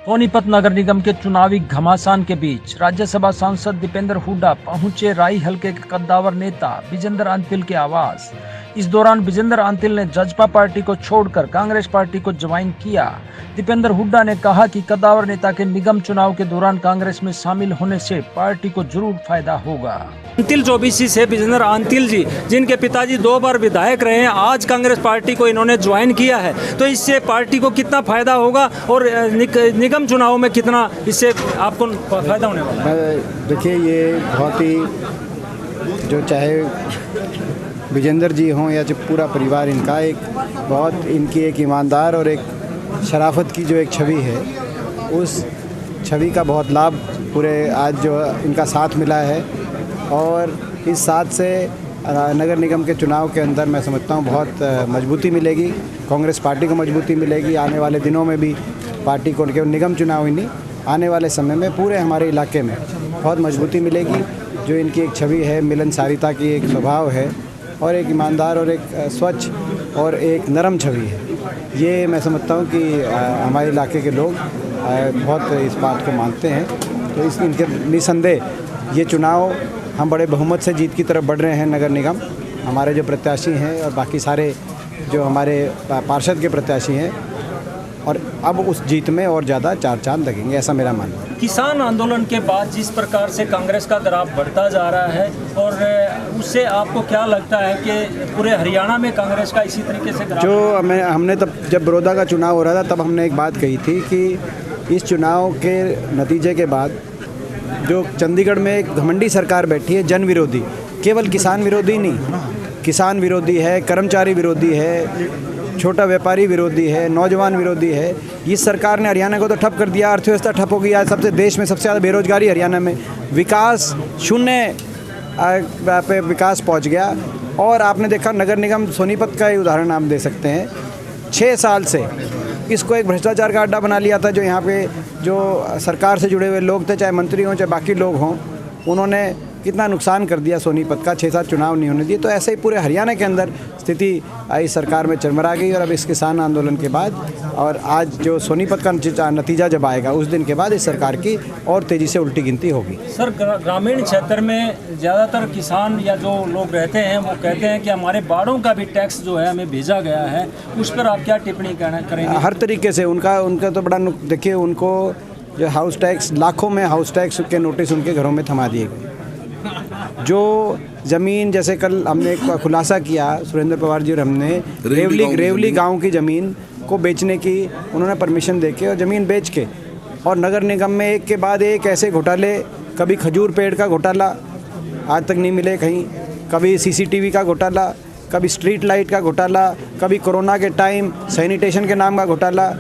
सोनीपत नगर निगम के चुनावी घमासान के बीच राज्यसभा सांसद दीपेंद्र हुड्डा पहुंचे राई हलके के कद्दावर नेता विजेंद्र अंतिल के आवास। इस दौरान विजेंद्र अंतिल ने जजपा पार्टी को छोड़कर कांग्रेस पार्टी को ज्वाइन किया। दीपेंद्र हुड्डा ने कहा कि कद्दावर नेता के निगम चुनाव के दौरान कांग्रेस में शामिल होने से पार्टी को जरूर फायदा होगा। अंतिल चौबीसी से विजेंद्र अंतिल जी, जिनके पिताजी 2 बार विधायक रहे हैं, आज कांग्रेस पार्टी को इन्होंने ज्वाइन किया है, तो इससे पार्टी को कितना फायदा होगा और निगम चुनाव में कितना इससे आपको फायदा होने वाला है? देखिए, ये बहुत ही जो चाहे विजेंद्र जी हों या जो पूरा परिवार इनका, एक बहुत इनकी एक ईमानदार और एक शराफत की जो एक छवि है, उस छवि का बहुत लाभ पूरे आज जो इनका साथ मिला है। और इस साथ से नगर निगम के चुनाव के अंदर मैं समझता हूँ बहुत मजबूती मिलेगी, कांग्रेस पार्टी को मजबूती मिलेगी। आने वाले दिनों में भी पार्टी को केवल निगम चुनाव ही नहीं, आने वाले समय में पूरे हमारे इलाके में बहुत मजबूती मिलेगी। जो इनकी एक छवि है, मिलनसारिता की एक स्वभाव है और एक ईमानदार और एक स्वच्छ और एक नरम छवि है, ये मैं समझता हूँ कि हमारे इलाके के लोग बहुत इस बात को मानते हैं। तो इस इनके निसंदेह ये चुनाव हम बड़े बहुमत से जीत की तरफ बढ़ रहे हैं। नगर निगम हमारे जो प्रत्याशी हैं और बाकी सारे जो हमारे पार्षद के प्रत्याशी हैं, और अब उस जीत में और ज़्यादा 4 चांद लगेंगे, ऐसा मेरा मानना है। किसान आंदोलन के बाद जिस प्रकार से कांग्रेस का दराव बढ़ता जा रहा है, और उससे आपको क्या लगता है कि पूरे हरियाणा में कांग्रेस का इसी तरीके से जो हमने तब जब बड़ौदा का चुनाव हो रहा था, तब हमने एक बात कही थी कि इस चुनाव के नतीजे के बाद जो चंडीगढ़ में एक घमंडी सरकार बैठी है, जन विरोधी, केवल किसान विरोधी नहीं, किसान विरोधी है, कर्मचारी विरोधी है, छोटा व्यापारी विरोधी है, नौजवान विरोधी है। इस सरकार ने हरियाणा को तो ठप कर दिया, अर्थव्यवस्था ठप हो गई। आज सबसे देश में सबसे ज़्यादा बेरोजगारी हरियाणा में, विकास शून्य पे विकास पहुंच गया। और आपने देखा नगर निगम सोनीपत का ही उदाहरण आप दे सकते हैं, 6 साल से इसको एक भ्रष्टाचार का अड्डा बना लिया था। जो यहाँ पे जो सरकार से जुड़े हुए लोग थे, चाहे मंत्री हों चाहे बाकी लोग हों, उन्होंने कितना नुकसान कर दिया सोनीपत का, 6 साल चुनाव नहीं होने दिए। तो ऐसे ही पूरे हरियाणा के अंदर स्थिति इस सरकार में चरमरा गई। और अब इस किसान आंदोलन के बाद और आज जो सोनीपत का नतीजा जब आएगा, उस दिन के बाद इस सरकार की और तेज़ी से उल्टी गिनती होगी। सर, ग्रामीण क्षेत्र में ज़्यादातर किसान या जो लोग रहते हैं वो कहते हैं कि हमारे बाड़ों का भी टैक्स जो है हमें भेजा गया है, उस पर आप क्या टिप्पणी करेंगे? हर तरीके से उनका तो बड़ा देखिए, उनको जो हाउस टैक्स, लाखों में हाउस टैक्स के नोटिस उनके घरों में थमा दिए गए। जो ज़मीन, जैसे कल हमने एक खुलासा किया, सुरेंद्र पवार जी और हमने रेवली गांव की ज़मीन को बेचने की उन्होंने परमिशन देके और ज़मीन बेच के, और नगर निगम में एक के बाद एक ऐसे घोटाले, कभी खजूर पेड़ का घोटाला आज तक नहीं मिले कहीं, कभी CCTV का घोटाला, कभी स्ट्रीट लाइट का घोटाला, कभी कोरोना के टाइम सैनिटेशन के नाम का घोटाला,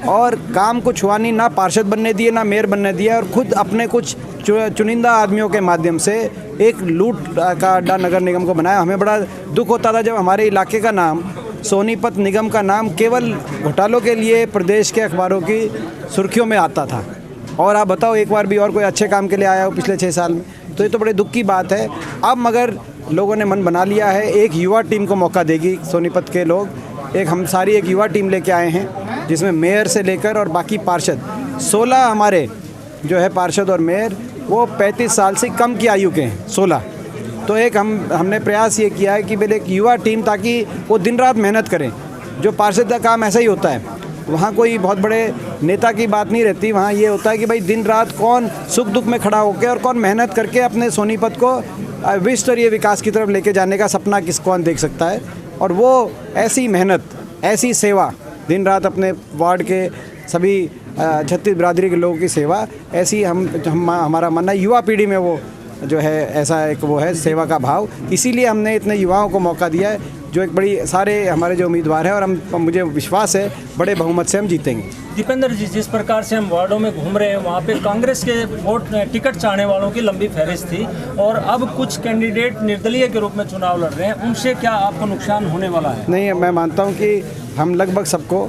और काम को छुआ नहीं, ना पार्षद बनने दिए ना मेयर बनने दिया, और खुद अपने कुछ चुनिंदा आदमियों के माध्यम से एक लूट का अड्डा नगर निगम को बनाया। हमें बड़ा दुख होता था जब हमारे इलाके का नाम, सोनीपत निगम का नाम, केवल घोटालों के लिए प्रदेश के अखबारों की सुर्खियों में आता था। और आप बताओ, एक बार भी और कोई अच्छे काम के लिए आया हो पिछले 6 साल में? तो ये तो बड़े दुख की बात है। अब मगर लोगों ने मन बना लिया है, एक युवा टीम को मौका देगी सोनीपत के लोग। हम सारी एक युवा टीम लेके आए हैं, जिसमें मेयर से लेकर और बाकी पार्षद 16 हमारे जो है पार्षद और मेयर, वो 35 साल से कम की आयु के हैं, 16। तो एक हमने प्रयास ये किया है कि पहले एक युवा टीम, ताकि वो दिन रात मेहनत करें। जो पार्षद का काम ऐसा ही होता है, वहाँ कोई बहुत बड़े नेता की बात नहीं रहती, वहाँ ये होता है कि भाई दिन रात कौन सुख दुख में खड़ा होकर और कौन मेहनत करके अपने सोनीपत को विश्व स्तरीय विकास की तरफ लेके जाने का सपना कौन देख सकता है। और वो ऐसी मेहनत, ऐसी सेवा, दिन रात अपने वार्ड के सभी 36 बिरादरी के लोगों की सेवा, ऐसी हमारा मानना है युवा पीढ़ी में वो जो है ऐसा एक वो है सेवा का भाव। इसीलिए हमने इतने युवाओं को मौका दिया है, जो एक बड़ी सारे हमारे जो उम्मीदवार हैं, और मुझे विश्वास है बड़े बहुमत से हम जीतेंगे। दीपेंद्र जी, जिस प्रकार से हम वार्डों में घूम रहे हैं, वहाँ पे कांग्रेस के टिकट चाहने वालों की लंबी फहरिस्त थी, और अब कुछ कैंडिडेट निर्दलीय के रूप में चुनाव लड़ रहे हैं, उनसे क्या आपको नुकसान होने वाला है? नहीं, मैं मानता हूँ कि हम लगभग सबको,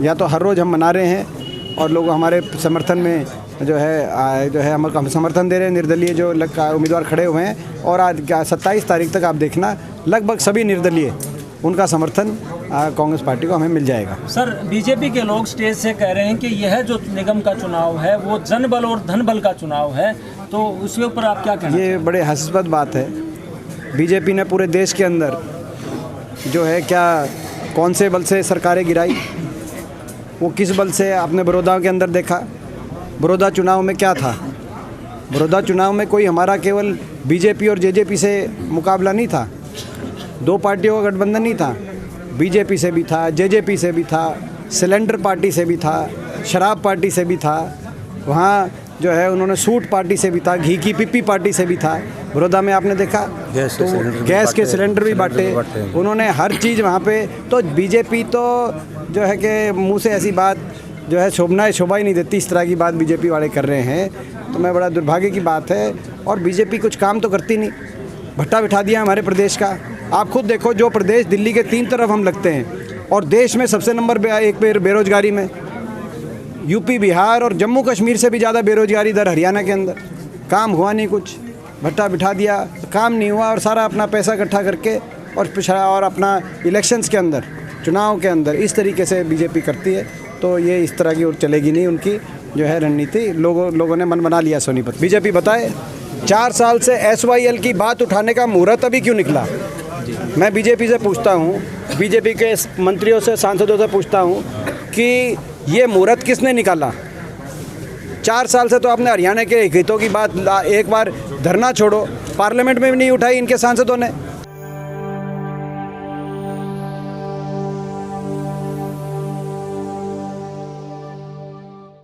या तो हर रोज़ हम मना रहे हैं और लोग हमारे समर्थन में जो है हम समर्थन दे रहे हैं, निर्दलीय जो उम्मीदवार खड़े हुए हैं। और आज 27 तारीख तक आप देखना, लगभग सभी निर्दलीय उनका समर्थन कांग्रेस पार्टी को हमें मिल जाएगा। सर, बीजेपी के लोग स्टेज से कह रहे हैं कि यह जो निगम का चुनाव है वो जनबल और धनबल का चुनाव है, तो उसके ऊपर आप क्या कहना? ये बड़े हास्यास्पद बात है। बीजेपी ने पूरे देश के अंदर जो है क्या कौन से बल से सरकारें गिराई, वो किस बल से आपने बड़ौदा के अंदर देखा। बड़ौदा चुनाव में क्या था? बड़ौदा चुनाव में कोई हमारा केवल बीजेपी और जेजेपी से मुकाबला नहीं था, दो पार्टियों का गठबंधन नहीं था, बीजेपी से भी था, जेजेपी से भी था, सिलेंडर पार्टी से भी था, शराब पार्टी से भी था, वहाँ जो है उन्होंने सूट पार्टी से भी था, घी की पिप्पी पार्टी से भी था। बड़ौदा में आपने देखा तो गैस के सिलेंडर भी बांटे उन्होंने, हर चीज़ वहाँ पे। तो बीजेपी तो जो है कि मुंह से ऐसी बात जो है शोभा ही नहीं देती, इस तरह की बात बीजेपी वाले कर रहे हैं, तो मैं बड़ा दुर्भाग्य की बात है। और बीजेपी कुछ काम तो करती नहीं, भट्टा बिठा दिया हमारे प्रदेश का। आप खुद देखो, जो प्रदेश दिल्ली के 3 तरफ हम लगते हैं और देश में सबसे नंबर एक बेरोजगारी में, यूपी, बिहार और जम्मू कश्मीर से भी ज़्यादा बेरोजगारी दर हरियाणा के अंदर। काम हुआ नहीं, कुछ भट्टा बिठा दिया, काम नहीं हुआ, और सारा अपना पैसा इकट्ठा करके और अपना इलेक्शंस के अंदर, चुनाव के अंदर इस तरीके से बीजेपी करती है। तो ये इस तरह की और चलेगी नहीं उनकी जो है रणनीति। लोगों ने मन बना लिया सोनीपत। बीजेपी बताए 4 साल से SYL की बात उठाने का मुहूर्त अभी क्यों निकला? मैं बीजेपी से पूछता हूँ, बीजेपी के मंत्रियों से, सांसदों से पूछता हूँ कि ये मुहूर्त किसने निकाला? 4 साल से तो आपने हरियाणा के हितों की बात एक बार धरना छोड़ो, पार्लियामेंट में भी नहीं उठाई इनके सांसदों ने।